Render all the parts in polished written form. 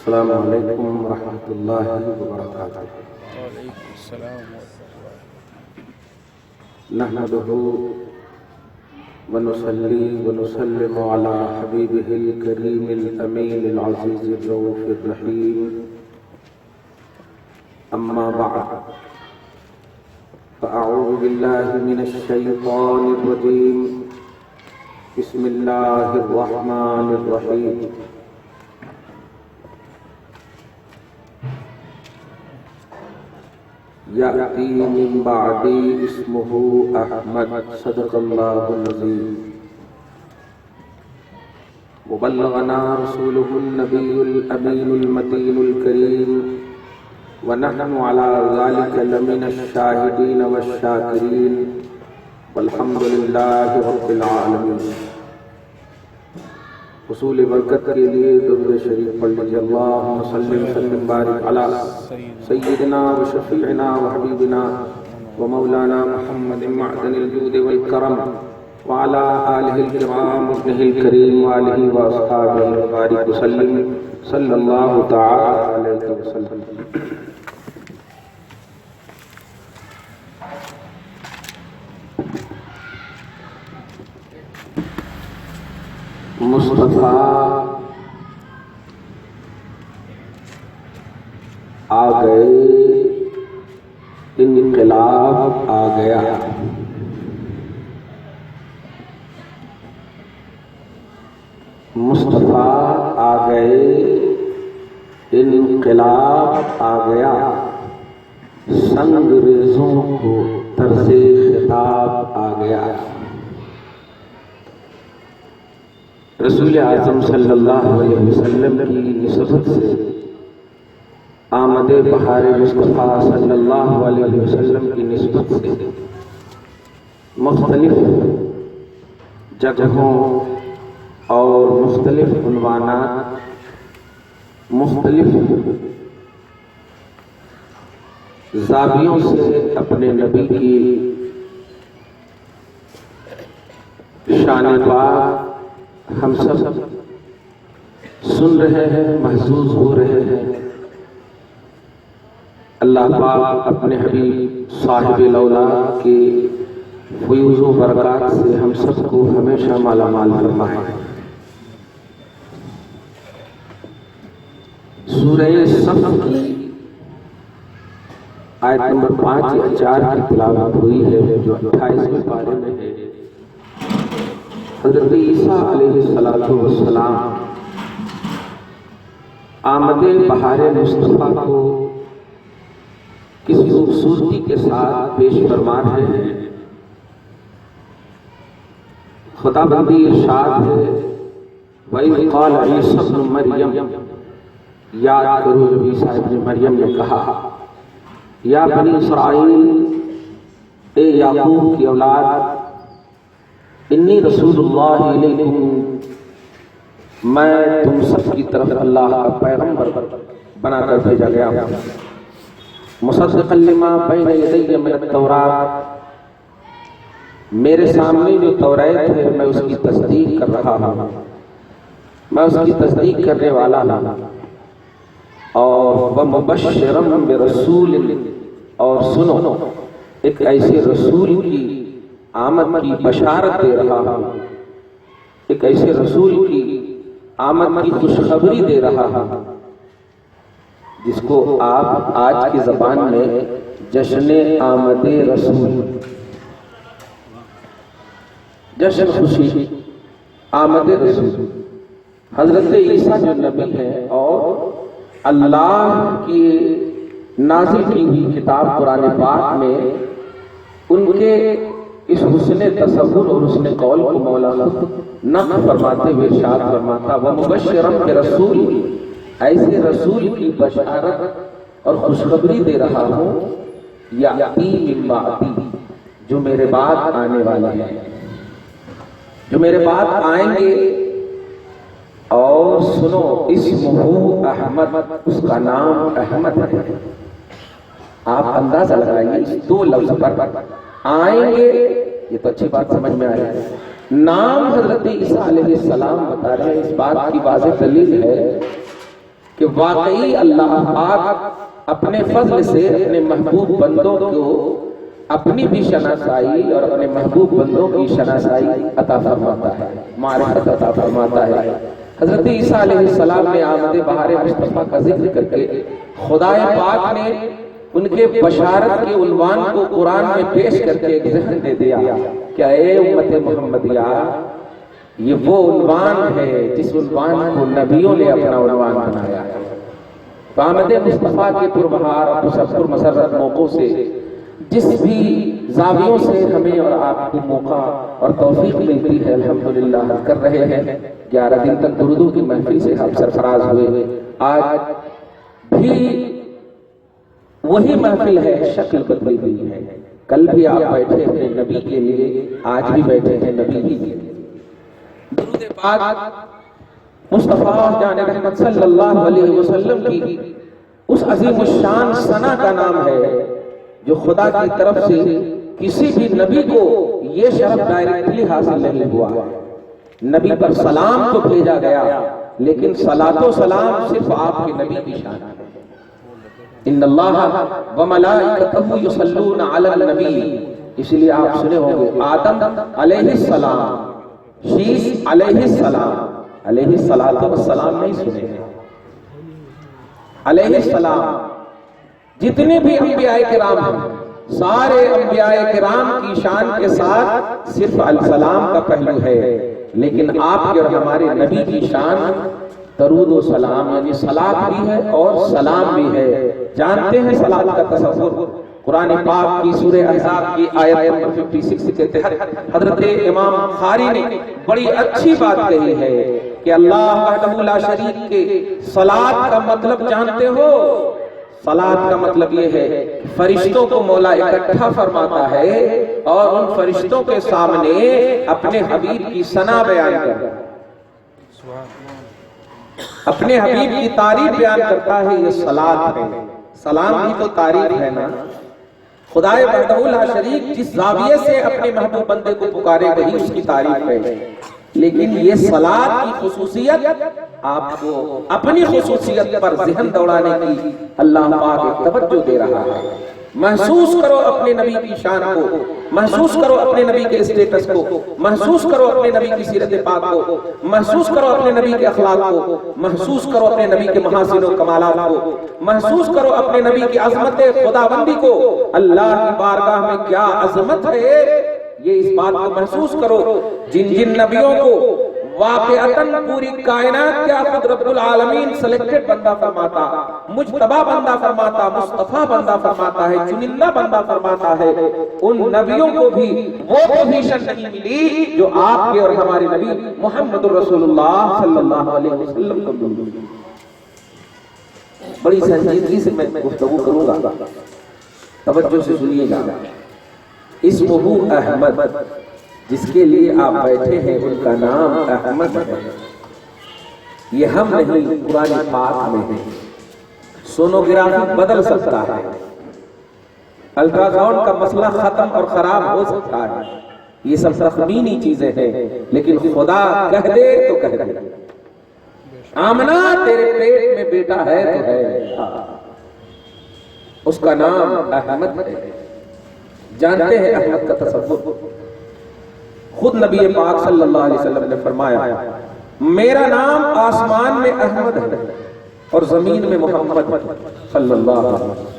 السلام علیکم ورحمۃ اللہ وبرکاتہ۔ وعلیکم السلام نحمده ونصلي ونسلم على حبيبه الكريم الأمين العزيز الرؤوف الرحيم، أما بعد فأعوذ بالله من الشيطان الرجيم، بسم الله الرحمن الرحيم۔ یأتی من بعدی اسمہ احمد، صدق اللہ العظیم۔ وبلغنا رسوله النبی الامین المتین الکریم، ونحن على ذلك لمن الشاہدین والشاکرین، والحمد للہ رب العالمین۔ حصول برکت کے لیے درود شریف پڑھ لیجیے۔ اللہم صلی وسلم بارک علی سیدنا و شفیعنا و حبیبنا و مولانا محمد معدن الجود والکرم، وعلی آلہ الکرام ابنہ الکریم وآلہ واصحابہ وبارک وسلم، صلی اللہ تعالی علیہ وسلم۔ مصطفیٰ آ گئے، انقلاب آ گیا۔ مصطفیٰ آ گئے، انقلاب آ گیا، سنگ ریزوں کو طرز خطاب آ گیا۔ رسول اعظم صلی اللہ علیہ وسلم کی نسبت سے آمد بہار مصطفیٰ صلی اللہ علیہ وسلم کی نسبت سے مختلف جگہوں اور مختلف عنوانات، مختلف زاویوں سے اپنے نبی کی شان پاک ہم سب سن رہے ہیں، محسوس ہو رہے ہیں۔ اللہ پاک اپنے حبیب صاحب الاولاد کی فیوز و برکات سے ہم سب کو ہمیشہ مالا مال فرمائے۔ سورہ صف کی آیت نمبر 5 یا 4 کی تلاوت ہوئی ہے، جو 28ویں پارے میں ہے۔ حضرت عیسیٰ علیہ السلام آمد بہار مصطفیٰ کو کس خوبصورتی کے ساتھ پیش فرما رہے ہیں۔ خدا بندی ارشاد ہے، وَإِذْ قَالَ عِيسَى ابْنُ مَرْيَمَ، یاد کرو جب عیسیٰ ابن مریم نے کہا، یا بنی اسرائیل، اے یعقوب کی اولاد، انی رسول اللہ علیکم، میں تم سب کی طرف اللہ کا پیغمبر بنا کر بھیجا گیا ہوں، مصدقا لما بین یدی من التوراۃ، میرے سامنے جو توریت ہے میں اس کی تصدیق کر رہا ہوں، میں اس کی تصدیق کرنے والا ہوں، اور ومبشرا برسول، اور سنو ایک ایسے رسول کی آمد کی بشارت دے رہا ہوں، ایک ایسے رسول کی آمد کی خوشخبری دے رہا ہوں، جس کو آپ آج کی زبان میں جشن آمد رسول، جشن خوشی آمد رسول، حضرت عیسیٰ جو نبی ہے اور اللہ کی نازل کی ہوئی کتاب قرآن پاک میں ان کے اس حسن تصور اور حسن قول کو مولا خود نقل فرماتے ہوئے ارشاد فرماتا، وَمُبَشِّرًا بِرَسُولٍ، ایسے رسول کی بشارت اور خوشخبری دے رہا ہوں، یأتی من بعدی، جو میرے بعد آنے والے ہیں، جو میرے بعد آئیں گے، اور سنو اسمہ احمد، اس کا نام احمد ہے۔ آپ اندازہ لگائیے اس دو لفظ پر آئیں گے، یہ تو اچھی بات سمجھ میں آ رہی ہے۔ نام حضرت عیسیٰ علیہ السلام بتا رہے ہیں، اس بات کی واضح دلیل ہے کہ واقعی اللہ پاک اپنے فضل سے اپنے محبوب بندوں کو اپنی بھی شناسائی اور اپنے محبوب بندوں کی شناسائی عطا فرماتا ہے، معرفت عطا فرماتا ہے۔ حضرت عیسیٰ علیہ السلام نے آمد بہار مصطفیٰ کا ذکر کر کے خدا پاک نے ان کے بشارت کے عنوان کو قرآن میں پیش کر کے ایک ذہن دے دیا کہ اے امت محمدیہ، یہ وہ عنوان ہے جس عنوان کو نبیوں نے اپنا عنوان بنایا ہے۔ تو آمد مصطفیٰ کے پربہار اور تصفر مسرت موقعوں سے جس بھی زاویوں سے ہمیں اور آپ کو موقع اور توفیق ملتی ہے الحمدللہ ہم کر رہے ہیں۔ 11 دن تک درودوں کی محفل سے ہم سرفراز ہوئے، آج بھی وہی محفل ہے، شکل بدلی ہوئی ہے۔ کل بھی آپ بیٹھے ہیں نبی کے لیے، آج بھی بیٹھے ہیں نبی کے لیے۔ درود پاک مصطفیٰ جان رحمت صلی اللہ علیہ وسلم کی اس عظیم الشان ثنا کا نام ہے جو خدا کی طرف سے کسی بھی نبی کو یہ شرف ڈائریکٹلی حاصل نہیں ہوا۔ نبی پر سلام تو بھیجا گیا، لیکن صلاۃ و سلام صرف آپ کے نبی کی شان ہے۔ ان اللہ وملائکتہ یصلون علی النبی، اس لیے آپ سنے ہوں گے آدم علیہ السلام، شیس علیہ السلام، علیہ السلام نہیں سنے ہیں، علیہ السلام۔ جتنے بھی انبیاء کرام ہیں، سارے انبیاء کرام کی شان کے ساتھ صرف السلام کا پہلو ہے، لیکن آپ کے اور ہمارے نبی کی شان درود و سلام، یعنی صلاۃ بھی ہے اور سلام بھی ہے۔ جانتے ہیں صلاۃ کا تصور قرآن پاک کی سورہ احزاب کی آیت نمبر 56 کے تحت حضرت امام بخاری نے بڑی اچھی بات کہی ہے کہ اللہ وحدہ لا شریک کے صلاۃ کا مطلب جانتے ہو؟ صلاۃ کا مطلب یہ ہے کہ فرشتوں کو مولا اکٹھا فرماتا ہے اور ان فرشتوں کے سامنے اپنے حبیب کی ثنا بیان کرتا ہے، اپنے حبیب کی تعریف بیان کرتا ہے۔ یہ صلاۃ ہے، سلام بھی تو تعریف ہے نا۔ خدائے وحدہ لا شریک جس زاویے سے اپنے محبوب بندے کو پکارے وہی اس کی تعریف ہے، لیکن یہ صلاۃ کی خصوصیت آپ کو اپنی خصوصیت پر ذہن دوڑانے کی اللہ پاک ایک توجہ دے رہا ہے۔ محسوس کرو اپنے نبی کی شان کو، محسوس کرو اپنے نبی کے اسٹیٹس کو، محسوس کرو اپنے نبی کی سیرت پاک کو، محسوس کرو اپنے نبی کے اخلاق کو، محسوس کرو اپنے نبی کے محاسن و کمالات کو، محسوس کرو اپنے نبی کی عظمت خداوندی کو۔ اللہ کی بارگاہ میں کیا عظمت ہے، یہ اس بات کو محسوس کرو۔ جن جن نبیوں کو واقعتاً پوری کائنات کے خود رب العالمین سلیکٹڈ بندہ فرماتا، مجتبی بندہ فرماتا، مصطفیٰ بندہ فرماتا ہے، چنندہ بندہ فرماتا ہے، ان نبیوں کو بھی وہ پوزیشن نہیں ملی جو آپ کے اور ہمارے نبی محمد رسول اللہ صلی اللہ علیہ وسلم کو ملی۔ بڑی سنجیدگی سے میں گفتگو کروں گا، توجہ سے سنیے گا۔ اسمہ احمد، جس کے لیے آپ بیٹھے ہیں ان کا نام احمد ہے۔ یہ ہم نہیں، قرآن پاک میں ہے۔ سونوگرافی بدل سکتا ہے، الٹرا ساؤنڈ کا مسئلہ ختم اور خراب ہو سکتا ہے، یہ سب تخمینی چیزیں ہیں، لیکن خدا کہہ دے تو کہہ دے۔ آمنہ تیرے پیٹ میں بیٹا ہے تو ہے، اس کا نام احمد ہے۔ جانتے ہیں احمد کا تصور؟ خود نبی پاک صلی اللہ علیہ وسلم نے فرمایا میرا نام آسمان میں احمد ہے اور زمین میں محمد صلی اللہ علیہ وسلم۔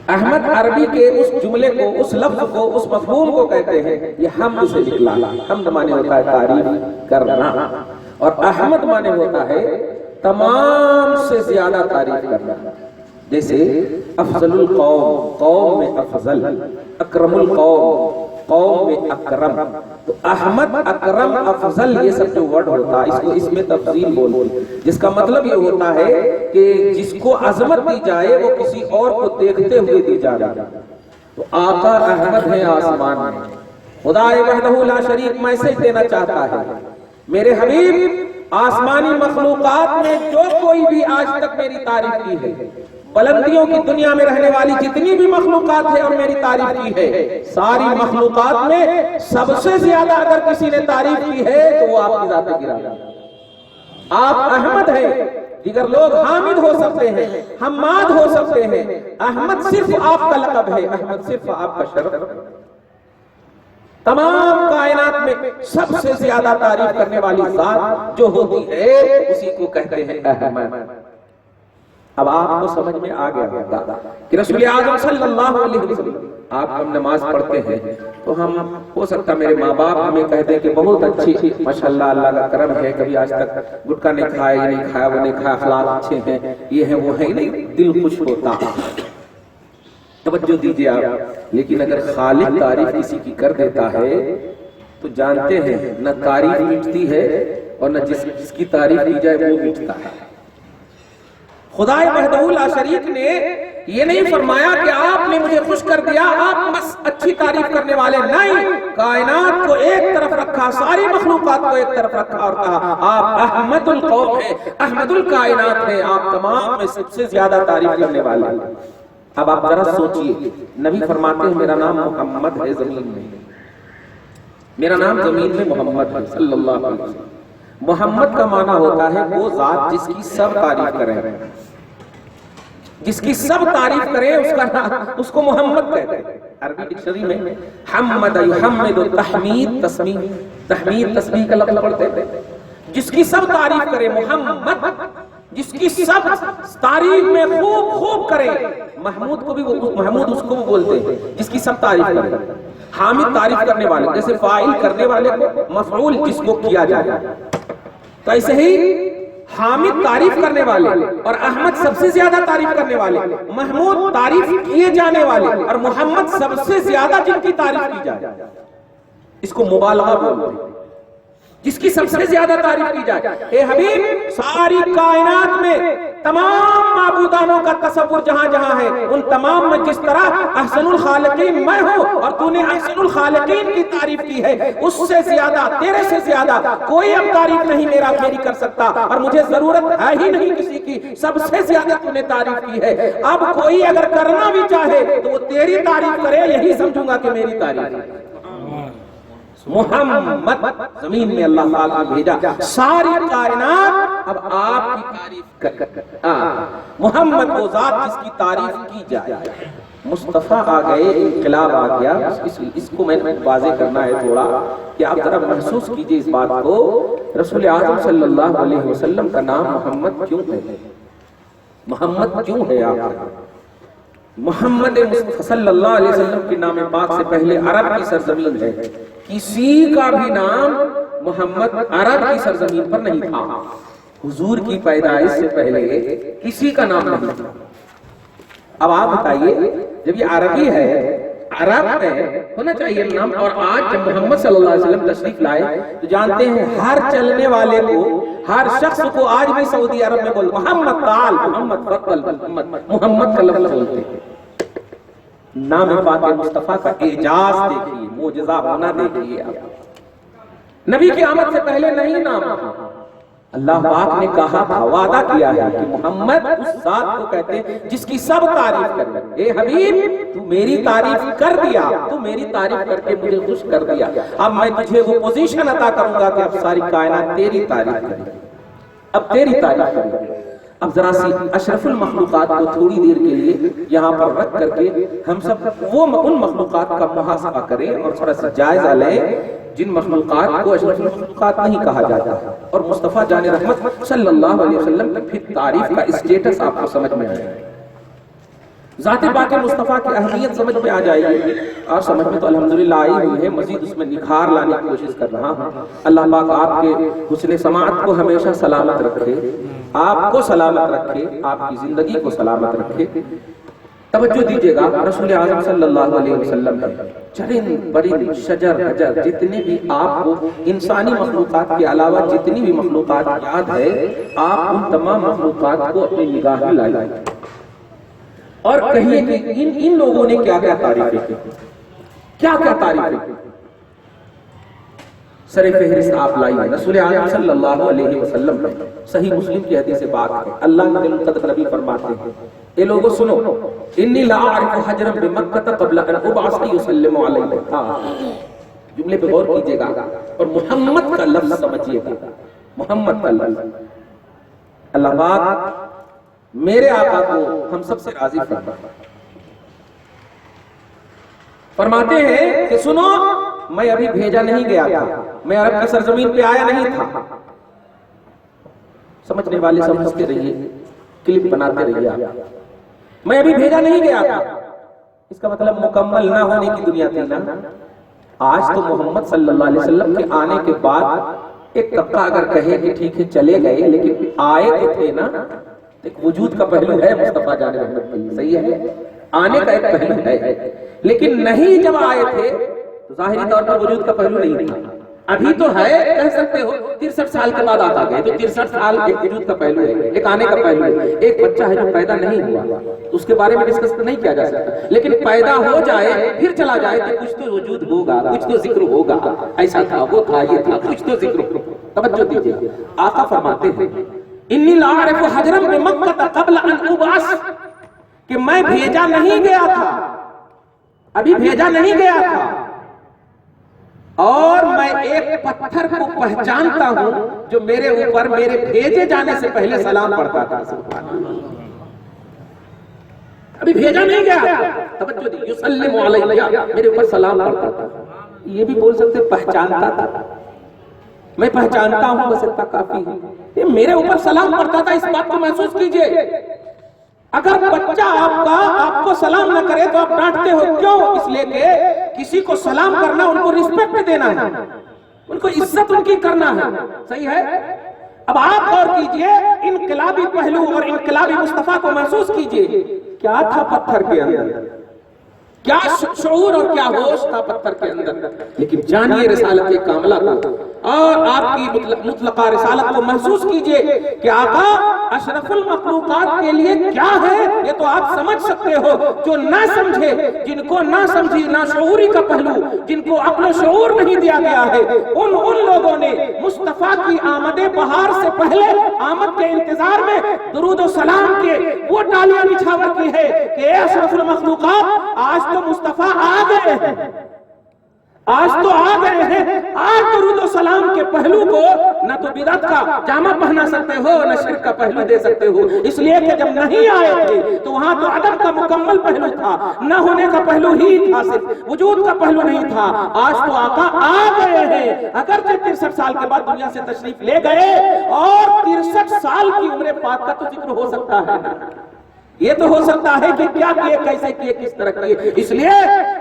احمد عربی کے اس جملے کو، اس لفظ کو، اس مفہوم کو کہتے ہیں، یہ حمد سے نکلا۔ حمد مانے ہوتا ہے تعریف کرنا، اور احمد مانے ہوتا ہے تمام سے زیادہ تعریف کرنا۔ جیسے افضل القوم، قوم میں افضل، اکرم القوم، قوم میں اکرم۔ تو احمد، اکرم، افضل، یہ سب جو ورڈ ہوتا ہے اس کو اس میں تفضیل بولتے، جس کا مطلب یہ ہوتا ہے کہ جس کو عظمت دی جائے وہ کسی اور کو دیکھتے ہوئے دی جا رہی ہے۔ تو آقا احمد ہے آسمان میں، خدا وحدہ لا شریک میسج دینا چاہتا ہے، میرے حبیب آسمانی مخلوقات میں جو کوئی بھی آج تک میری تعریف کی ہے، بلندیوں کی دنیا میں رہنے والی جتنی بھی مخلوقات ہے اور میری تعریف کی ہے، ساری مخلوقات میں سب سے زیادہ اگر کسی نے تعریف کی ہے تو وہ آپ کی ذات گرامی۔ آپ احمد ہیں، دیگر لوگ حامد ہو سکتے ہیں، حماد ہو سکتے ہیں، احمد صرف آپ کا لقب ہے، احمد صرف آپ کا شرف ہے۔ تمام کائنات میں سب سے زیادہ تعریف کرنے والی ذات جو ہوتی ہے اسی کو کہتے ہیں احمد۔ اب آپ کو سمجھ میں آ گیا ہوگا کہ رسول اعظم صلی اللہ علیہ وسلم، آپ ہم نماز پڑھتے ہیں تو ہم ہو سکتا میرے ماں باپ ہمیں کہتے ہیں کہ بہت اچھی ماشاءاللہ اللہ کا کرم ہے، کبھی آج تک گٹکا نہیں کھایا، یہ نہیں کھایا، وہ نہیں کھایا، اخلاق اچھے ہیں، یہ ہے وہ ہے، نہیں دل خوش ہوتا۔ توجہ دیجئے آپ، لیکن اگر خالق تعریف کسی کی کر دیتا ہے تو جانتے ہیں نہ تعریف مٹتی ہے اور نہ جس کی تعریف کی جائے وہ مٹتا ہے۔ خدا وحدہ لا شریک نے یہ نہیں فرمایا کہ آپ نے مجھے خوش کر دیا، آپ بس اچھی تعریف کرنے والے، نہیں، کائنات کو ایک طرف رکھا، ساری مخلوقات کو ایک طرف رکھا اور کہا آپ احمد القوم ہیں، احمد الکائنات ہیں، آپ تمام میں سب سے زیادہ تعریف کرنے والے ہیں۔ اب آپ ذرا سوچئے، نبی فرماتے ہیں میرا نام محمد ہے زمین میں، میرا نام زمین میں محمد ہے صلی اللہ علیہ وسلم۔ محمد کا معنی ہوتا ہے وہ ذات جس کی سب تعریف کریں، جس کی سب تعریف کریں اس کا نام، اس کو محمد کہتے ہیں۔ عربی ڈکشنری میں حمد یحمد تحمید تسمیہ، تحمید تسمیہ کا لفظ پڑھتے ہیں، جس کی سب تعریف کرے محمد، جس کی سب تعریف میں خوب خوب کرے، محمود کو بھی محمود اس کو بھی بولتے ہیں جس کی سب تعریف کرے۔ حامد تعریف کرنے والے، جیسے فاعل کرنے والے کو، مفعول جس کو کیا جائے، تو ایسے ہی حامد تعریف کرنے والے اور احمد سب سے زیادہ تعریف کرنے والے، محمود تعریف کیے جانے والے اور محمد سب سے زیادہ جن کی تعریف کی جائے، اس کو مبالغہ بولتے ہیں، جس کی سب سے زیادہ تعریف کی جائے۔ اے حبیب، ساری کائنات میں تمام معبودانوں کا تصور جہاں جہاں ہے، ان تمام میں جس طرح احسن الخالقین میں ہوں اور تو نے احسن الخالقین کی تعریف کی ہے، اس سے زیادہ، تیرے سے زیادہ کوئی اب تعریف نہیں میری کر سکتا، اور مجھے ضرورت ہے ہی نہیں کسی کی، سب سے زیادہ تو نے تعریف کی ہے۔ اب کوئی اگر کرنا بھی چاہے تو وہ تیری تعریف کرے، یہی سمجھوں گا کہ میری تعریف ہے۔ محمد زمین میں اللہ تعالیٰ نے بھیجا، ساری کائنات اب آپ کی تعریف کر، محمد وہ ذات جس کی تعریف کی جائے۔ مصطفیٰ آ گئے، انقلاب آ گیا، اس کو میں نے واضح کرنا ہے تھوڑا کہ آپ ذرا محسوس کیجئے اس بات کو۔ رسول اعظم صلی اللہ علیہ وسلم کا نام محمد کیوں ہے؟ محمد کیوں ہے آپ؟ محمد مصطفیٰ صلی اللہ علیہ وسلم کے نام پاک سے پہلے عرب کی سرزمین ہے، کسی کا بھی نام محمد عرب کی سرزمین پر نہیں تھا، حضور کی پیدائش سے پہلے کسی کا نام نہیں تھا۔ اب آپ بتائیے، جب یہ عربی ہے، عرب ہے، ہونا چاہیے نام، اور آج جب محمد صلی اللہ علیہ وسلم تشریف لائے تو جانتے ہیں ہر چلنے والے کو، ہر شخص کو آج بھی سعودی عرب میں بولتے محمد تعال، محمد فضل، محمد کا لفظ بولتے ہیں۔ نام پاک مصطفیٰ کا اعجاز دیکھیے، معجزہ ہونا دیکھیے آپ۔ نبی کی آمد سے پہلے نہیں نام تھا، اللہ پاک نے کہا تھا، وعدہ کیا ہے کہ محمد اس ذات کو کہتے ہیں جس کی سب تعریف کرے۔ اے حبیب، تو میری تعریف کر دیا، تو میری تعریف کر کے مجھے خوش کر دیا، اب میں تجھے وہ پوزیشن عطا کروں گا کہ اب ساری کائنات تیری تعریف کرے، اب تیری تعریف کرے۔ اب ذرا سی اشرف المخلوقات کو تھوڑی دیر کے لیے یہاں پر رکھ کر کے ہم سب وہ ان مخلوقات کا محاسبہ کریں اور تھوڑا سا جائزہ لیں جن مخلوقات کو اشرف المخلوقات نہیں کہا جاتا، اور مصطفیٰ جان رحمت صلی اللہ علیہ وسلم کی پھر تعریف کا اسٹیٹس آپ کو سمجھ میں آئے۔ ذات پاک مصطفیٰ کی اہمیت سمجھ میں آ جائے گی، اور سمجھ میں تو الحمدللہ آئی ہوئی ہے، مزید اس میں نکھار لانے کی کوشش کر رہا ہوں۔ اللہ پاک آپ کے حسن سماعت کو ہمیشہ سلامت رکھے، آپ کو سلامت رکھے، آپ کی زندگی کو سلامت رکھے۔ توجہ دیجئے گا، رسول اعظم صلی اللہ علیہ وسلم چرند برند شجر حجر جتنے بھی آپ کو انسانی مخلوقات کے علاوہ جتنی بھی مخلوقات یاد ہے، آپ ان تمام مخلوقات کو اپنی نگاہ میں لائیں اور کہیے کہ ان لوگوں نے کیا کیا تعریفیں کی، کیا کیا تعریفیں کی۔ سر فہرست آپ لائیے، رسول اعظم صلی اللہ علیہ وسلم صحیح مسلم کی حدیث سے بات ہے، اللہ کے مقدس نبی فرماتے ہیں، اے لوگوں سنو، انی لا اعرف حجرا بمکہ قبل ان ابعث یسلم علیہ، جملے پہ غور کیجئے گا اور محمد کا لفظ سمجھیے گا، محمد کا لفظ اللہ پاک میرے آقا کو ہم سب سے راضی فرمائے۔ فرماتے ہیں کہ سنو، میں ابھی بھیجا نہیں گیا تھا، میں عرب کی سرزمین پہ آیا نہیں تھا۔ سمجھنے والے سمجھتے رہیے، کلپ بناتے رہیے آپ۔ میں ابھی بھیجا نہیں گیا تھا، اس کا مطلب مکمل نہ ہونے کی دنیا تھی نا۔ آج تو محمد صلی اللہ علیہ وسلم کے آنے کے بعد ایک طبقہ اگر کہے کہ ٹھیک ہے چلے گئے، لیکن آئے تو تھے نا۔ ایک وجود کا پہلو ہے مصطفیٰ جان رحمت اللہ، صحیح ہے، آنے کا ایک پہلو ہے، لیکن نہیں جب آئے تھے تو ظاہری طور پر وجود کا پہلو نہیں تھا۔ ابھی تو ہے، کہہ سکتے ہو 63 سال کے بعد آتا گئے، تو 63 سال ایک وجود کا پہلو ہے، ایک آنے کا پہلو ہے۔ ایک بچہ ہے جو پیدا نہیں ہوا، اس کے بارے میں ڈسکس نہیں کیا جا سکتا، لیکن پیدا ہو جائے پھر چلا جائے تو کچھ تو وجود ہوگا، کچھ تو ذکر ہوگا، ایسا تھا، وہ تھا، یہ تھا، کچھ تو ذکر ہوگا۔ توجہ دیجیے، آقا فرماتے ہیں انی لا اعرف حجرا بمکہ قبل ان ابعث، کہ میں بھیجا نہیں گیا تھا، ابھی بھیجا نہیں گیا تھا، اور میں ایک پتھر کو پہچانتا ہوں جو میرے اوپر میرے بھیجے جانے سے پہلے سلام پڑھتا تھا۔ سبحان اللہ، ابھی بھیجا نہیں گیا، توجہ دی، یسلم علیہ، میرے اوپر سلام پڑھتا تھا۔ یہ بھی بول سکتے پہچانتا تھا، میں پہچانتا ہوں، بس اتنا کافی ہے۔ یہ میرے اوپر سلام پڑھتا تھا، اس بات کو محسوس کیجئے۔ اگر بچہ آپ کو سلام نہ کرے تو آپ ڈانٹتے ہو، کیوں؟ اس لیے کہ کسی کو سلام کرنا ان کو رسپیکٹ دینا ہے، ان کو عزت ان کی کرنا ہے، صحیح ہے؟ اب آپ غور کیجئے، انقلابی پہلو اور انقلابی مصطفیٰ کو محسوس کیجئے۔ کیا تھا پتھر کے اندر، کیا شعور اور کیا ہوش تھا پتھر کے اندر، لیکن جانیے رسالت کاملہ کو اور آپ کی مطلقہ رسالت کو محسوس کیجئے کہ آقا اشرف المخلوقات کے لیے کیا ہے، یہ تو آپ سمجھ سکتے ہو۔ جو نہ سمجھے، جن کو نہ سمجھی، نہ شعوری کا پہلو، جن کو عقل و شعور نہیں دیا گیا ہے، ان لوگوں نے مصطفیٰ کی آمد بہار سے پہلے آمد کے انتظار میں درود و سلام کے وہ ٹالیاں نچھاور کی ہے کہ اے اشرف المخلوقات، آج تو مصطفیٰ آ گئے ہیں، آج تو آ گئے ہیں۔ آج درود و سلام کے پہلو کو نہ تو بدعت کا جامہ پہنا سکتے ہو، نہ شرک کا پہلو دے سکتے ہو، اس لیے کہ جب نہیں آئے تھے تو وہاں تو ادب کا مکمل پہلو تھا، نہ ہونے کا پہلو ہی تھا، صرف وجود کا پہلو نہیں تھا۔ آج تو آقا آ گئے ہیں، اگرچہ 63 سال کے بعد دنیا سے تشریف لے گئے، اور 63 سال کی عمر پاک کا تو ذکر ہو سکتا ہے، یہ تو ہو سکتا ہے کہ کیا کیے، کیسے کیے، کس طرح کیے۔ اس لیے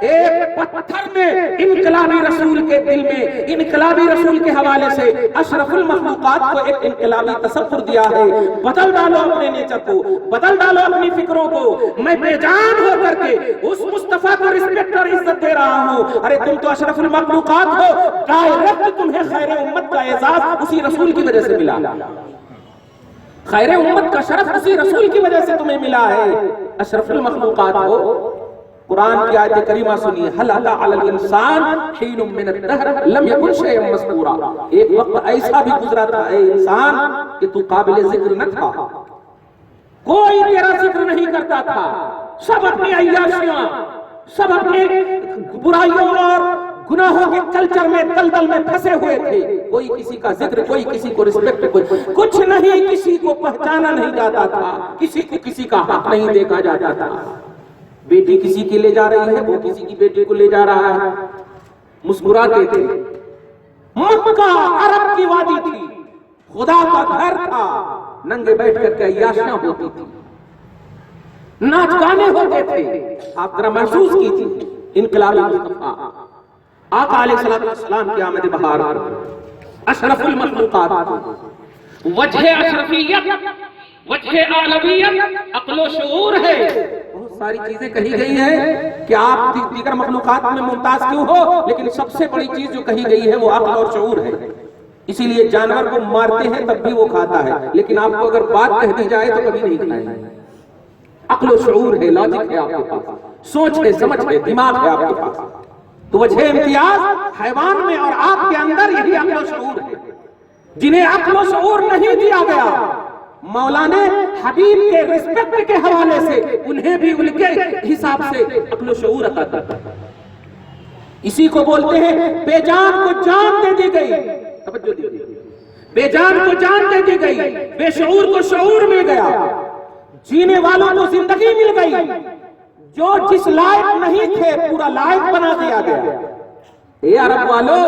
ایک پتھر نے انقلابی رسول کے دل میں، انقلابی رسول کے حوالے سے اشرف المخلوقات کو ایک انقلابی تصور دیا ہے۔ بدل ڈالو اپنے نیچر کو، بدل ڈالو اپنی فکروں کو۔ میں بے جان ہو کر کے اس مصطفیٰ کو رسپیکٹ اور عزت دے رہا ہوں۔ ارے تم تو اشرف المخلوقات ہو، ڈائریکٹ تمہیں خیر امت کا اعزاز اسی رسول کی وجہ سے ملا، خیر امت کا شرف اسی رسول کی وجہ سے تمہیں ملا ہے، اشرف المخلوقات ہو۔ قرآن کی آیت کریمہ سنیے، هل أتى على الإنسان حين من الدهر لم يكن شيئا مذكورا، ایک وقت ایسا بھی گزرا تھا اے انسان کہ تو قابل ذکر نہ تھا، کوئی تیرا ذکر نہیں کرتا تھا، سب اپنی عیاشیاں، سب اپنے برائیوں اور گناہوں کے کلچر میں دلدل میں پھنسے ہوئے تھے، کوئی کسی کا ذکر، کوئی کسی کو رسپیکٹ، کچھ نہیں، کسی کو پہچانا نہیں جاتا تھا، کسی کو کسی کا حق نہیں دیکھا جاتا تھا۔ بیٹی کسی کی لے جا رہی ہے، وہ کسی کی بیٹی کو لے جا رہا ہے، مسکراتے تھے۔ مکہ عرب کی وادی تھی، خدا کا گھر تھا، ننگے بیٹھ کر کے عیاشیاں ہوتی تھی، ناچ گانے ہوتے تھے۔ آپ ذرا محسوس کیجیے انقلابی مصطفیٰ آقا علیہ السلام کی آمد بہار، اشرف المخلوقات، وجہ اشرفیت، وجہ اعلویت، عقل و شعور ہے۔ بہت ساری چیزیں کہی گئی ہیں کہ آپ دیگر مخلوقات میں ممتاز کیوں ہو، لیکن سب سے بڑی چیز جو کہی گئی ہے وہ عقل اور شعور ہے۔ اسی لیے جانور کو مارتے ہیں تب بھی وہ کھاتا ہے، لیکن آپ کو اگر بات کہہ دی جائے تو کبھی نہیں کھائے گا۔ عقل و شعور ہے، لاجک ہے آپ کے پاس، سوچ ہے، سمجھ ہے، دماغ ہے آپ کے پاس۔ تو وجہ امتیاز حیوان میں اور آپ کے اندر یہی عقل و شعور ہے۔ جنہیں عقل و شعور نہیں دیا گیا، مولا نے حبیب کے رسپیکٹ کے حوالے سے انہیں بھی ان کے حساب سے عقل و شعور عطا کیا۔ اسی کو بولتے ہیں بے جان کو جان دے دی گئی۔ توجہ دیجیے، بے جان کو جان دے دی گئی، بے شعور کو شعور مل گیا، جینے والوں کو زندگی مل گئی، جو جس لائق نہیں تھے پورا لائق بنا دیا گیا۔ اے عرب والو،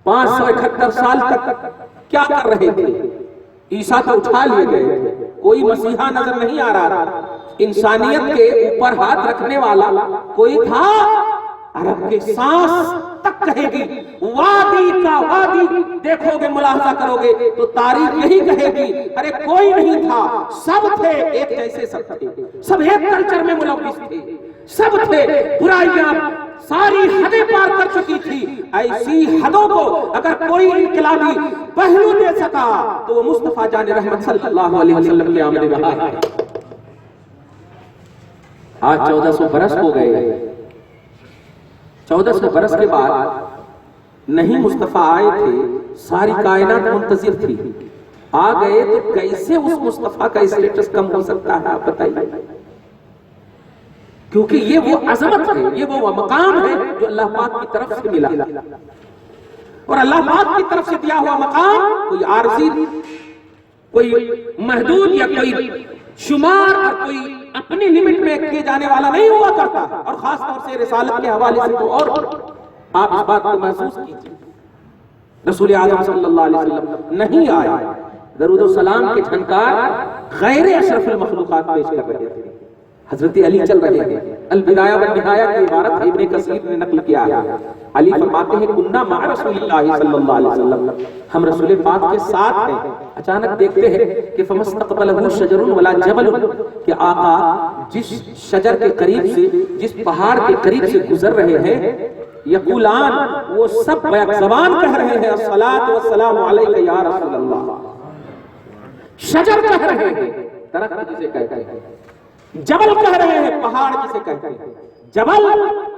571 سال تک کیا کر رہے تھے؟ عیسیٰ تو اٹھا لیے گئے تھے، کوئی مسیحا نظر نہیں آ رہا تھا، انسانیت کے اوپر ہاتھ رکھنے والا کوئی تھا؟ عرب کے سانس تک کہے گی، وادی کا وادی دیکھو گے، ملاحظہ کرو گے تو تاریخ یہی کہے گی، ارے کوئی نہیں تھا، سب تھے ایک جیسے، سب تھے، سب ایک کلچر میں ملوث تھے، سب تھے، برائیاں ساری حدیں پار کر چکی تھی۔ ایسی حدوں کو اگر کوئی انقلابی پہلو دے سکا تو وہ مصطفیٰ جان رحمت صلی اللہ علیہ وسلم کے آمد رہا ہے۔ آج 1400 برس ہو گئے، 1400 برس کے بعد نہیں مصطفیٰ آئے تھے، ساری کائنات منتظر تھی، آ گئے تو کیسے اس مصطفیٰ کا اسٹیٹس کم ہو سکتا ہے؟ آپ بتائیے، کیونکہ یہ وہ عظمت ہے، یہ وہ مقام ہے جو اللہ پاک کی طرف سے ملا، اور اللہ پاک کی طرف سے دیا ہوا مقام کوئی عارضی، کوئی محدود یا کوئی شمار اور کوئی اپنی لمٹ میں کیے جانے والا نہیں ہوا کرتا، اور خاص طور سے رسالت کے حوالے سے تو اور آپ اس بات کو محسوس کیجئے۔ رسول اعظم صلی اللہ علیہ وسلم نہیں آئے، درود و سلام کے جھنکار غیر اشرف المخلوقات پیش کر رہے تھے، حضرت علی چل رہے ہیں۔ البدایہ والنہایہ کی عبارت ابن کثیر نے نقل کیا ہے، علی فرماتے ہیں کننا مع رسول اللہ صلی اللہ علیہ وسلم، ہم رسول پاک کے ساتھ ہیں، اچانک دیکھتے ہیں کہ فمستقبلہ شجر ولا جبل، کہ آقا جس شجر کے قریب سے، جس پہاڑ کے قریب سے گزر رہے ہیں، یقولان وہ سب بیک زبان کہہ رہے ہیں الصلاۃ والسلام علیک یا رسول اللہ، شجر کہہ رہے ہیں، درخت جسے کہتے ہیں، جبل کہہ رہے ہیں، پہاڑ جسے کہتے ہیں، جبل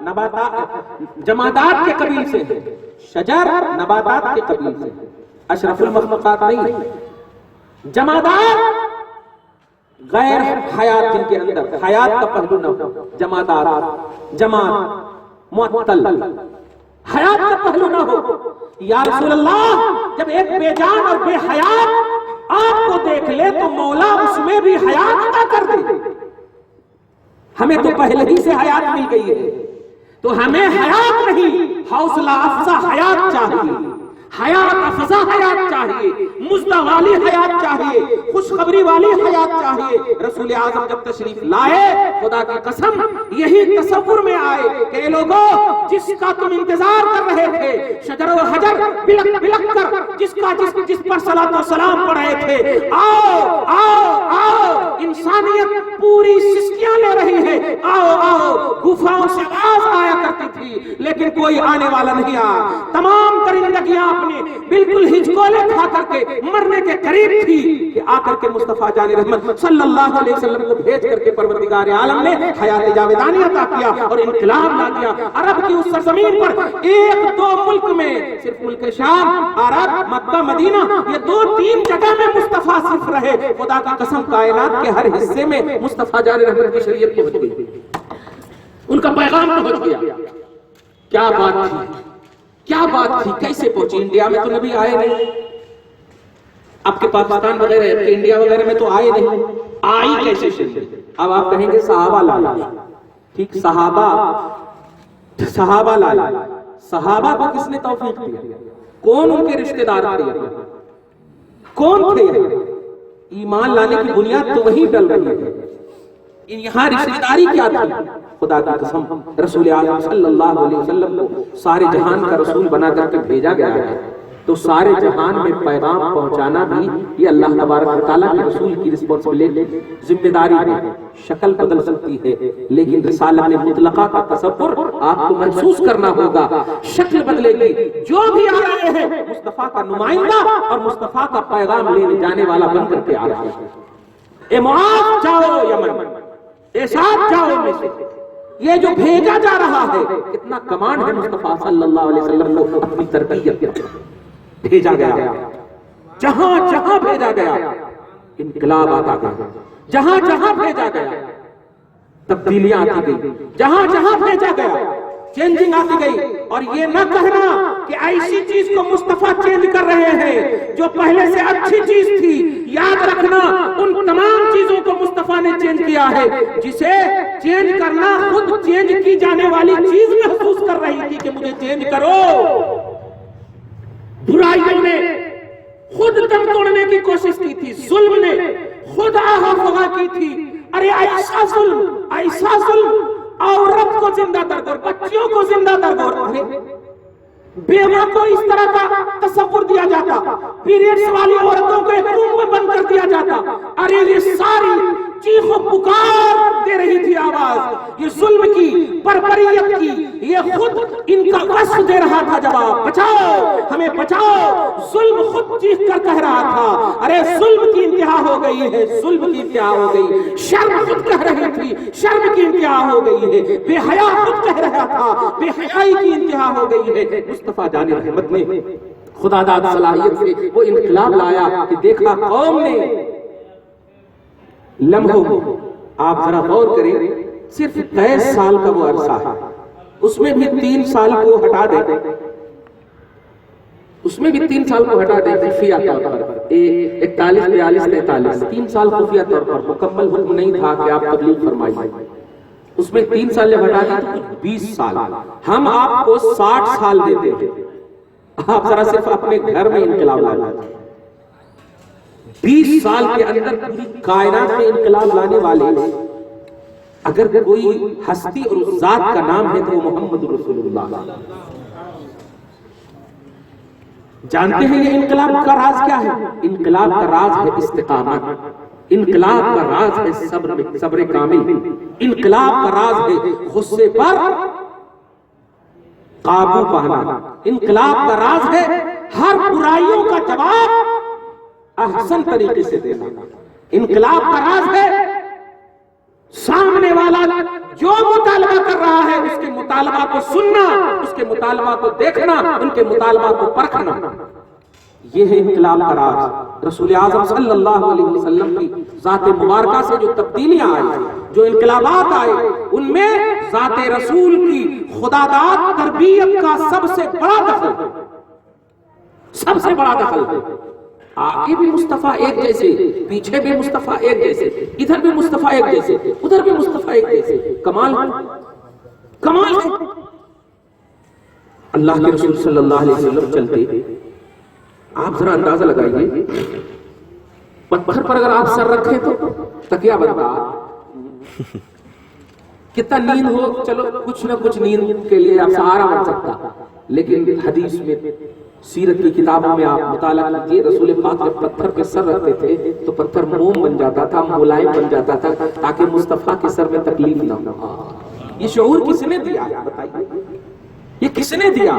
نباتات جمادات کے قبیل سے ہے، شجر نباتات کے قبیل سے ہے، اشرف المخلوقات نہیں، جمادات غیر حیات جن کے اندر حیات کا پہلو نہ ہو، جمادات جماد معطل حیات کا پہلو نہ ہو۔ یا رسول اللہ، جب ایک بے جان اور بے حیات آپ کو دیکھ لے تو مولا اس میں بھی حیات عطا کر دے، ہمیں تو پہلے ہی سے حیات مل گئی ہے، تو ہمیں حیات نہیں، حوصلہ افزا حیات چاہیے، حیات افزا حیات چاہیے، مزدہ والی حیات چاہیے، خوشخبری والی حیات چاہیے۔ رسول اعظم جب تشریف لائے، خدا کی قسم یہی تصور میں آئے کہ اے لوگو، جس کا تم انتظار کر رہے تھے، شجر و حجر بلک بلک کر جس پر صلاۃ و سلام پڑھ رہے تھے، آؤ آؤ آؤ، انسانیت پوری سسکیاں لے رہی ہے، آؤ آؤ، گفاؤں سے آواز آیا کرتی تھی، لیکن کوئی آنے والا نہیں آیا، تمام درندگیاں اپنے بالکل ہچکولے کھا کر کے مرنے کے قریب تھی کہ آ کر کے مصطفیٰ جان رحمت صلی اللہ علیہ وسلم کو بھیج کر کے پروردگار عالم نے حیات جاویدانی عطا کیا اور انقلاب لا دیا۔ عرب کی اس سرزمین پر ایک دو ملک میں، صرف ملک شام، عرب، مکہ، مدینہ، یہ دو تین جگہ میں مصطفیٰ صرف رہے، خدا کا قسم کائنات کے ہر حصے میں مصطفیٰ جان رحمت کی شریعت پہنچ گئی، ان کا پیغام پہنچ گیا۔ کیا بات تھی، کیا بات تھی، کیسے پہنچی؟ انڈیا میں تو نبی آئے نہیں، آپ کے پاکستان وغیرہ کے انڈیا وغیرہ میں تو آئے نہیں، آئی کیسے شریعت؟ اب آپ کہیں گے صحابہ لائے، ٹھیک، صحابہ لائے، صحابہ کو کس نے توفیق دیا؟ کون ان کے رشتہ دار تھے؟ کون تھے؟ ایمان لانے کی بنیاد تو وہی ڈل رہی ہے، یہاں رشتہ داری کیا تھی؟ خدا کی قسم رسول اعظم صلی اللہ علیہ وسلم کو سارے جہان کا رسول بنا کر کے بھیجا گیا ہے، تو سارے جہان میں پیغام پہنچانا بھی یہ اللہ تبارک و تعالیٰ کے رسول کی رسپانسبلٹی، ذمہ داری ہے۔ شکل بدل سکتی ہے لیکن رسالت مطلقہ کا تصور آپ کو محسوس کرنا ہوگا، شکل بدلے گی، جو بھی آ رہے ہیں مصطفیٰ کا نمائندہ اور مصطفیٰ کا پیغام لینے جانے والا بن کر کے آ رہے ہیں۔ اے معاذ جاؤ یمن، اے ساتھ جاؤ میں سے، یہ جو بھیجا جا رہا ہے، کتنا کمانڈ ہے مصطفیٰ صلی اللہ علیہ وسلم کو اپنی تربیت بھیجا گیا، جہاں جہاں بھیجا گیا انقلاب آتا گیا، جہاں جہاں بھیجا گیا تبدیلیاں آتی گئی، جہاں جہاں بھیجا گیا چینجنگ آتی گئی. اور یہ نہ کہنا کہ ایسی چیز کو مصطفیٰ چینج کر رہے ہیں جو پہلے سے اچھی چیز تھی. یاد رکھنا ان تمام چیزوں کو مصطفیٰ نے چینج کیا ہے جسے چینج کرنا خود چینج کی جانے والی چیز محسوس کر رہی تھی کہ مجھے چینج کرو. برائیوں نے خود دم توڑنے کی کوشش کی تھی, ظلم نے خود آہا فغا کی تھی. ارے ایسا ظلم, عورت کو زندہ درگور, بچیوں کو زندہ درگور, بیوہ کو اس طرح کا تصور دیا جاتا, پیریڈز والی عورتوں کو ایک روم میں بند کر دیا جاتا. ارے یہ ساری چیخ و پکار دے رہی تھی آواز, یہ ظلم کی, بربریت کی, یہ خود ان کا وصف دے رہا تھا جواب. بچاؤ ہمیں بچاؤ. ظلم خود چیخ کر کہہ رہا تھا ارے ظلم کی انتہا ہو گئی ہے, ظلم کی انتہا ہو گئی. شرم خود کہہ رہی تھی شرم کی انتہا ہو گئی ہے. بے حیا خود کہہ رہا تھا بے حیائی کی انتہا ہو گئی ہے. مصطفیٰ جان رحمت نے خدا داد صلاحیت سے وہ انقلاب لایا کہ دیکھا قوم نے لمحوں. آپ ذرا غور کریں, صرف 23 سال کا وہ عرصہ ہے, اس میں بھی 3 سال کو ہٹا دیں, اس میں بھی 3 سال کو ہٹا دیں خفیہ طور پر, 41, 42, 43, 3 سال خفیہ طور پر. مکمل حکم نہیں تھا کہ آپ تبلیغ فرمائیے. اس میں 3 سال جب ہٹا دیں تو 20 سال. ہم آپ کو 60 سال دیتے ہیں, آپ ذرا صرف اپنے گھر میں انقلاب لانا. 20 سال کے اندر پوری کائنات میں انقلاب لانے والے اگر کوئی ہستی اور اس ذات کا نام ہے تو وہ محمد رسول اللہ. جانتے ہیں یہ انقلاب کا راز کیا ہے؟ انقلاب کا راز ہے استقامت, انقلاب کا راز ہے صبر کامل, انقلاب کا راز ہے غصے پر قابو پانا, انقلاب کا راز ہے ہر برائیوں کا جواب احسن طریقے سے دینا. انقلاب کا راز ہے سامنے والا جو مطالبہ کر رہا ہے اس کے مطالبہ کو سننا, اس کے مطالبہ کو دیکھنا, ان کے مطالبہ کو پرکھنا. یہ ہے انقلاب کا راز. رسول اعظم صلی اللہ علیہ وسلم کی ذات مبارکہ سے جو تبدیلیاں آئی, جو انقلابات آئے, ان میں ذات رسول کی خداداد تربیت کا سب سے بڑا دخل ہے, سب سے بڑا دخل ہے. آگے بھی مصطفیٰ ایک جیسے, پیچھے بھی مصطفیٰ ایک جیسے, ادھر بھی مصطفیٰ ایک جیسے, ادھر بھی مصطفیٰ ایک جیسے. کمال کمال. اللہ کے رسول صلی اللہ علیہ وسلم چلتے, آپ ذرا اندازہ لگائیے, پتھر پر اگر آپ سر رکھیں تو تکیہ بنتا. کتنا نیند ہو, چلو کچھ نہ کچھ نیند کے لیے آپ سہارا بن سکتا, لیکن حدیث میں سیرت کی کتابوں میں آپ مطالعہ کیجئے, رسول پاک جب پتھر پہ سر رکھتے تھے تو پتھر موم بن جاتا تھا, ملائم بن جاتا تھا, تاکہ مصطفیٰ کے سر میں تکلیف نہ ہو. یہ شعور کس نے دیا؟ بتائیے, یہ کس نے دیا؟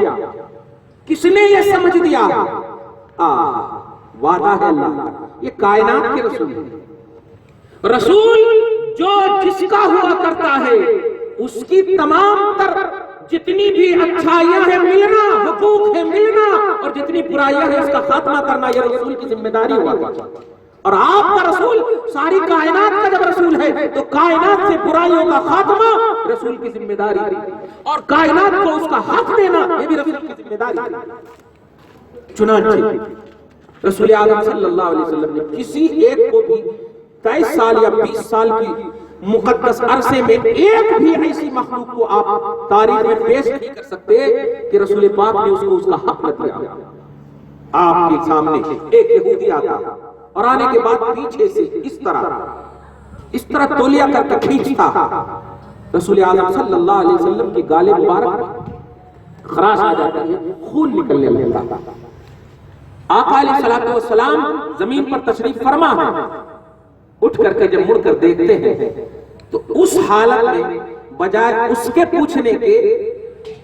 کس نے یہ سمجھ دیا؟ وعدہ ہے اللہ کا. یہ کائنات کے رسول ہیں. رسول جو جس کا ہوا کرتا ہے اس کی تمام تر جتنی بھی اچھائیاں ہیں ملنا, حقوق ہے ملنا, اور جتنی برائیاں ہیں اس کا خاتمہ کرنا یہ رسول کی ذمہ داری ہوا کرتا. اور آپ کا رسول ساری کائنات کا جب رسول ہے تو کائنات سے برائیوں کا خاتمہ رسول کی ذمہ داری, اور کائنات کو اس کا حق دینا یہ بھی رسول کی ذمہ داری. چنانچہ رسول اعظم صلی اللہ علیہ وسلم نے کسی ایک کو بھی 23 سال یا 20 سال کی مقدس عرصے میں ایک بھی ایسی مخلوق کو آپ تاریخ میں پیش نہیں کر سکتے کہ رسول پاک نے اس کو اس کا حق نہ دیا. آپ کے سامنے ایک یہودی آتا اور آنے کے بعد پیچھے سے اس طرح تولیہ کر کے کھینچتا, رسول اعظم صلی اللہ علیہ وسلم کی گالے مبارک خراش آ جاتا ہے, خون نکلنے لگتا. آقا علیہ الصلوۃ والسلام زمین پر تشریف فرما ہے, اٹھ کر کے جب مڑ کر دیکھتے ہیں تو اس حالت میں بجائے اس کے پوچھنے کے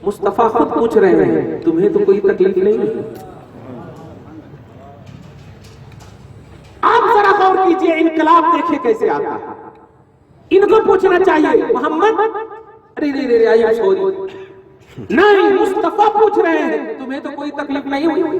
مصطفیٰ خود پوچھ رہے ہیں تمہیں تو کوئی تکلیف نہیں ہے. آپ ذرا غور کیجئے, انقلاب دیکھیں کیسے آتا ہے. ان کو پوچھنا چاہیے محمد, ارے آئیے سوری, نہیں, مصطفیٰ پوچھ رہے ہیں تمہیں تو کوئی تکلیف نہیں ہوئی.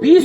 20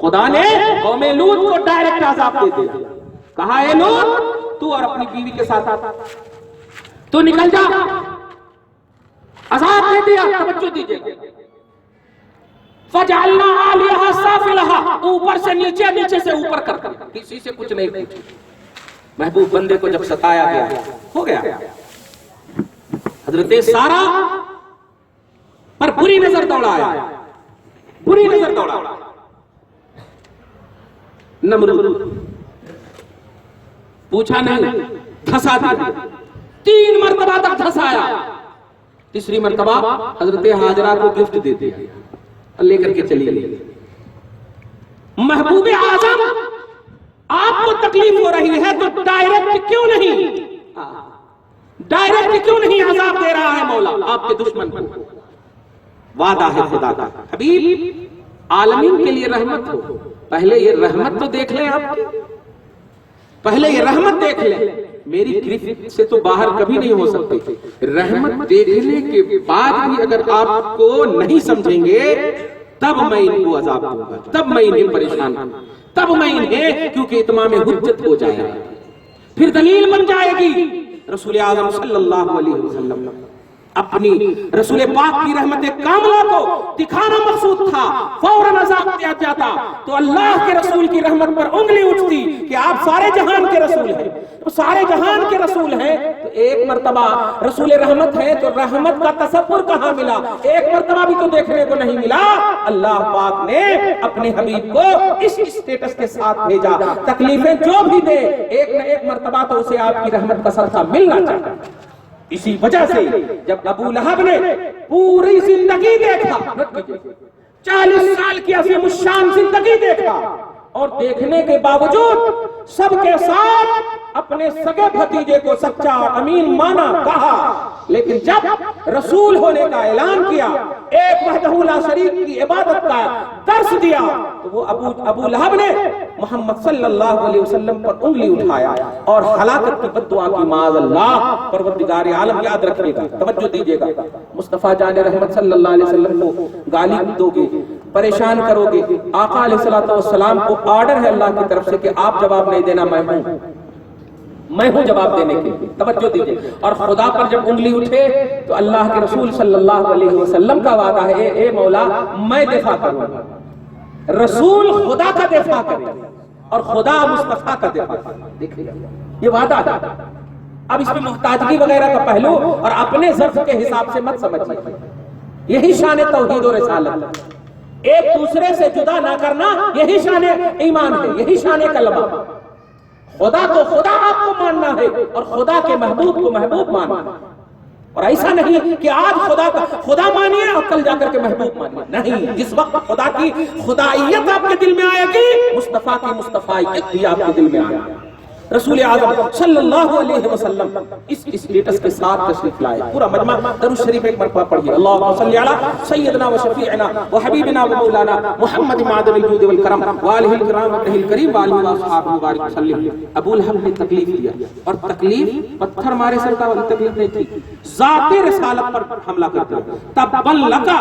خدا نے قوم لوط کو ڈائریکٹ عذاب دے دیا. کہا اے لوط تو اور اپنی بیوی کے ساتھ تو نکل جا. عذاب دے دیا. توجہ دیجیے گا. فجعلنا عالیہا سافلہا, اوپر سے نیچے, نیچے سے اوپر کر دیا. کسی سے کچھ نہیں پوچھا. محبوب بندے کو جب ستایا گیا ہو گیا. حضرت سارا پر بری نظر دوڑایا, بری نظر دوڑایا. نمرود پوچھا نہیں, دھسا دیا. 3 مرتبہ تک دھسایا. تیسری مرتبہ حضرت ہاجرہ کو گفٹ دے دیا, لے کر کے چلی گئی. محبوب اعظم آپ کو تکلیف ہو رہی ہے تو ڈائریکٹ کیوں نہیں عذاب دے رہا ہے مولا آپ کے دشمن کو؟ وعدہ ہے خدا کا. حبیب عالمین کے لیے رحمت ہو. پہلے یہ رحمت تو دیکھ لیں آپ کی, پہلے یہ رحمت دیکھ لیں. میری گرفت سے تو باہر کبھی نہیں ہو سکتی. رحمت دیکھنے کے بعد بھی اگر آپ کو نہیں سمجھیں گے تب میں ان کو عذاب دوں گا, تب میں انہیں پریشان ہوں, تب میں انہیں, کیونکہ اتمام حجت ہو جائے گا, پھر دلیل بن جائے گی. رسول اعظم صلی اللہ علیہ وسلم اپنی رسول پاک کی رحمت کاملہ کو دکھانا مقصود تھا. فوراً عذاب دیا جاتا تو اللہ کے رسول کی رحمت پر انگلی اٹھتی کہ آپ سارے جہان کے رسول ہیں. تو سارے جہان کے رسول ہیں تو ایک مرتبہ رسول رحمت ہے تو رحمت کا تصور کہاں ملا؟ ایک مرتبہ بھی تو دیکھنے کو نہیں ملا. اللہ پاک نے اپنے حبیب کو اس اسٹیٹس کے ساتھ بھیجا. تکلیفیں جو بھی دے ایک نہ ایک مرتبہ تو اسے آپ کی رحمت کا صدقہ ملنا چاہتا. اسی وجہ سے جب ابو لہب نے پوری زندگی دیکھا, 40 سال کی عظیم الشان زندگی دیکھا, اور دیکھنے کے باوجود سب کے ساتھ اپنے سگے بھتیجے کو سچا اور امین مانا, کہا, لیکن جب رسول ہونے کا اعلان کیا, ایک وحدہ لا شریک کی عبادت کا درس دیا, تو وہ ابو لہب نے محمد صلی اللہ علیہ وسلم پر انگلی اٹھایا اور ہلاکت کی بد دعا کی. معاذ اللہ. پروردگار عالم یاد رکھیے گا, توجہ دیجیے گا. مصطفیٰ جان رحمت صلی اللہ علیہ وسلم کو گالی دو گے, پریشان کرو گے. آقا علیہ السلام کو آرڈر ہے اللہ کی طرف سے کہ آپ جواب نہیں دینا, میں ہوں جواب دینے کے. توجہ دیجیے. اور خدا پر جب انگلی اٹھے تو اللہ کے رسول صلی اللہ علیہ وسلم کا وعدہ ہے, اے مولا میں دفاع کروں گا. رسول خدا کا دفاع کرے اور خدا مصطفیٰ کا دفاع کرے. دیکھیے یہ وعدہ ہے. اب اس میں محتاجگی وغیرہ کا پہلو اور اپنے ظرف کے حساب سے مت سمجھیے. یہی شان توحید و رسالت, ایک دوسرے سے جدا نہ کرنا, یہی شان ایمان ہے, یہی شان کلمہ. خدا کو خدا آپ کو ماننا ہے اور خدا کے محبوب کو محبوب ماننا. اور ایسا نہیں کہ آج خدا کا خدا مانیے اور کل جا کر کے محبوب مانیے. نہیں, جس وقت خدا کی خدائیت آپ کے دل میں آئے گی, مصطفیٰ کی مصطفیٰیت بھی آپ کے دل میں آئے گی. رسول اعظم صلی اللہ علیہ وسلم اس اسٹیٹس کے ساتھ تشریف لائے. پورا مجمع درود شریف ایک مرتبہ پڑھیے. اللہم صلی علی سیدنا و شفیعنا و حبیبنا و مولانا محمد معدن الجود والکرم وآلہ الکرام وآلہ الکریم وآلہ وآصحابہ وبارک وسلم. ابو لہب نے تکلیف دیا, اور تکلیف پتھر مارے سرتا والی تکلیف نہیں تھی, ذات رسالت پر حملہ کرتا. تبا لکا,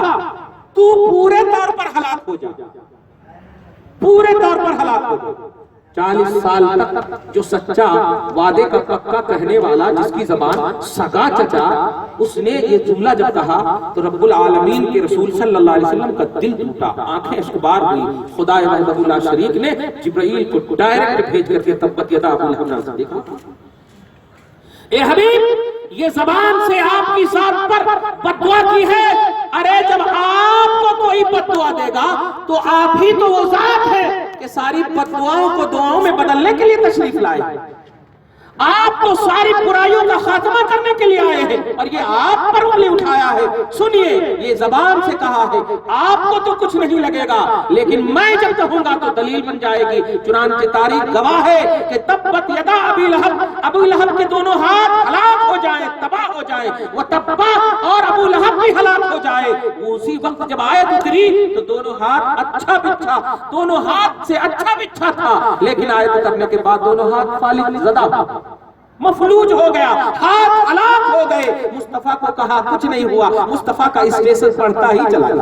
تو پورے طور پر ہلاک ہو جا, پورے طور پر ہلاک ہو جا. 40 سال تک جو سچا وعدے کا پکا کہنے والا, جس کی زبان سگا چچا, اس نے یہ جملہ جب کہا تو رب العالمین کے رسول صلی اللہ علیہ وسلم کا دل ٹوٹا, آنکھیں اشکبار ہوئی. خدا وحدہ لا شریک نے جبرائیل کو ڈائریکٹ بھیج کر کے تبت یدا ابو لہب سے دیکھا, اے حبیب یہ زبان سے آپ کی ذات پر بددعا کی ہے. ارے جب آپ کو کوئی بددعا دے گا تو آپ ہی تو وہ ذات ہے کہ ساری بددعاؤں کو دعاؤں میں بدلنے کے لیے تشریف لائے. آپ تو ساری برائیوں کا خاتمہ کرنے کے لیے آئے ہیں اور یہ آپ پر انگلی اٹھایا ہے. سنیے, یہ زبان سے کہا ہے, آپ کو تو کچھ نہیں لگے گا, لیکن میں جب کہوں گا تو دلیل بن جائے گی. چنانچہ تاریخ گواہ ہے کہ تبت یدا ابی لہب, ابو لہب کے دونوں ہاتھ ہلاک ہو جائیں, تباہ ہو جائیں, وہ تبا اور ابو لہب بھی ہلاک ہو جائے. اسی وقت جب آیت اتری تو دونوں ہاتھ اچھا بچھا, دونوں ہاتھ سے اچھا بچھا تھا, لیکن آیت اترنے کے بعد دونوں ہاتھ فالج زدہ, مفلوج ہو گیا, ہاتھ ہلاک ہو گئے. مصطفیٰ کو کہا کچھ نہیں ہوا, مصطفیٰ کا اسٹیشن پڑھتا ہی چلا گیا.